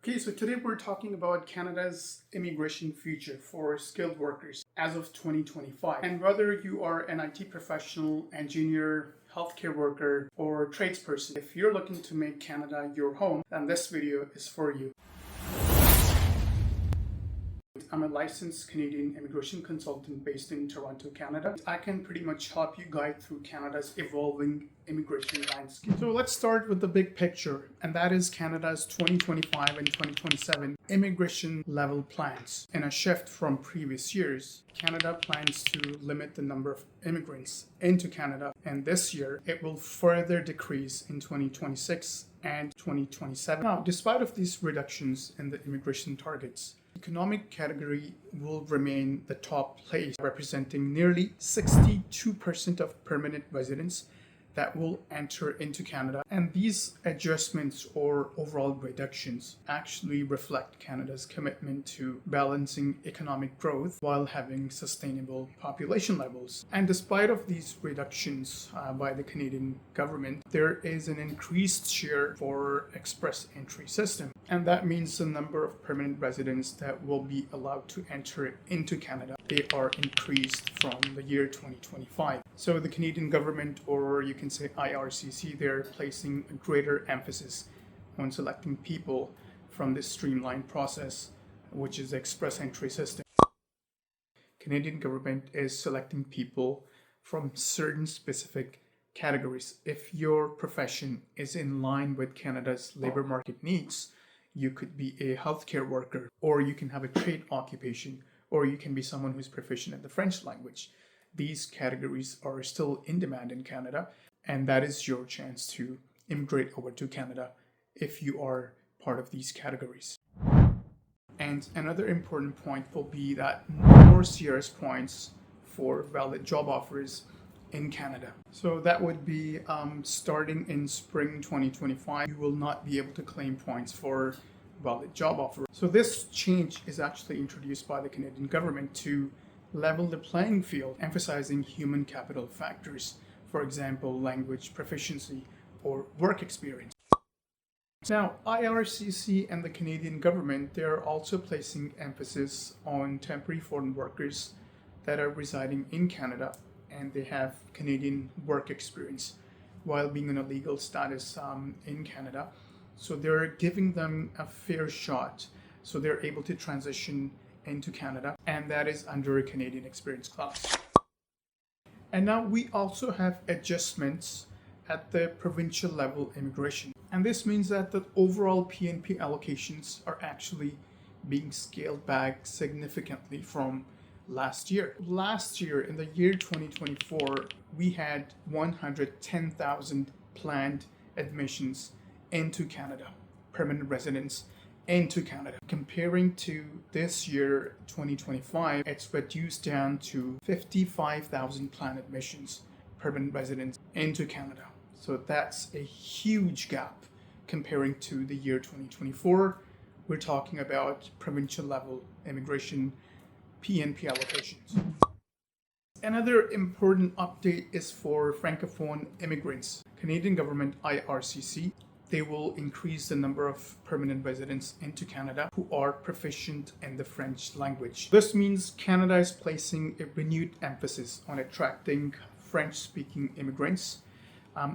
Okay, so today we're talking about Canada's immigration future for skilled workers as of 2025. And whether you are an IT professional, engineer, healthcare worker, or tradesperson, if you're looking to make Canada your home, then this video is for you. I'm a licensed Canadian immigration consultant based in Toronto, Canada. I can pretty much help you guide through Canada's evolving immigration landscape. So let's start with the big picture, and that is Canada's 2025 and 2027 immigration level plans. In a shift from previous years, Canada plans to limit the number of immigrants into Canada, and this year it will further decrease in 2026 and 2027. Now, despite of these reductions in the immigration targets, economic category will remain the top place, representing nearly 62% of permanent residents that will enter into Canada. And these adjustments or overall reductions actually reflect Canada's commitment to balancing economic growth while having sustainable population levels. And despite of these reductions by the Canadian government, there is an increased share for express entry system. And that means the number of permanent residents that will be allowed to enter into Canada, they are increased from the year 2025. So the Canadian government, or you can say IRCC, they're placing a greater emphasis on selecting people from this streamlined process, which is the express entry system. Canadian government is selecting people from certain specific categories. If your profession is in line with Canada's labor market needs, you could be a healthcare worker, or you can have a trade occupation, or you can be someone who's proficient in the French language. These categories are still in demand in Canada, and that is your chance to immigrate over to Canada if you are part of these categories. And another important point will be that more CRS points for valid job offers in Canada. So that would be starting in spring 2025, you will not be able to claim points for valid job offer. So this change is actually introduced by the Canadian government to level the playing field, emphasizing human capital factors, for example, language proficiency or work experience. Now, IRCC and the Canadian government, they're also placing emphasis on temporary foreign workers that are residing in Canada and they have Canadian work experience while being in a legal status in Canada. So they're giving them a fair shot so they're able to transition into Canada, and that is under a Canadian experience class. And now we also have adjustments at the provincial level immigration. And this means that the overall PNP allocations are actually being scaled back significantly from last year. Last year, in the year 2024, we had 110,000 planned admissions into Canada, permanent residents into Canada. Comparing to this year, 2025, it's reduced down to 55,000 planned admissions, permanent residents into Canada. So that's a huge gap comparing to the year 2024. We're talking about provincial level immigration PNP allocations. Another important update is for Francophone immigrants. Canadian government IRCC, they will increase the number of permanent residents into Canada who are proficient in the French language. This means Canada is placing a renewed emphasis on attracting French-speaking immigrants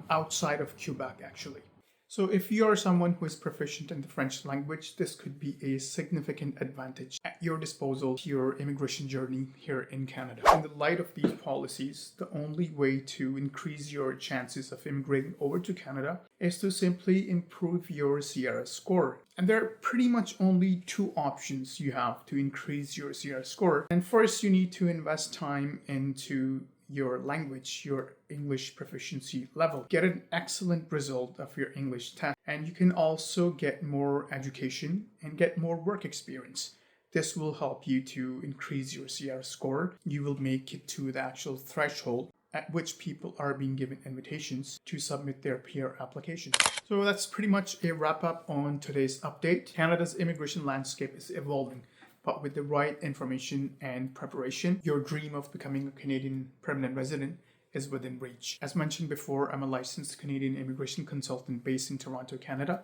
outside of Quebec, actually. So if you are someone who is proficient in the French language, this could be a significant advantage at your disposal to your immigration journey here in Canada. In the light of these policies, the only way to increase your chances of immigrating over to Canada is to simply improve your CRS score. And there are pretty much only two options you have to increase your CRS score. And first, you need to invest time into your language, your English proficiency level. Get an excellent result of your English test, and you can also get more education and get more work experience. This will help you to increase your CRS score. You will make it to the actual threshold at which people are being given invitations to submit their PR applications. So that's pretty much a wrap up on today's update. Canada's immigration landscape is evolving, but with the right information and preparation, your dream of becoming a Canadian permanent resident is within reach. As mentioned before, I'm a licensed Canadian immigration consultant based in Toronto, Canada.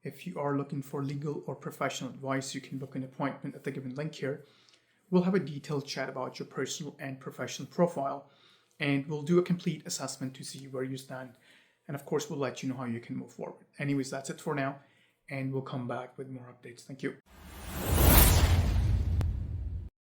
If you are looking for legal or professional advice, you can book an appointment at the given link here. We'll have a detailed chat about your personal and professional profile, and we'll do a complete assessment to see where you stand. And of course, we'll let you know how you can move forward. Anyways, that's it for now, and we'll come back with more updates. Thank you.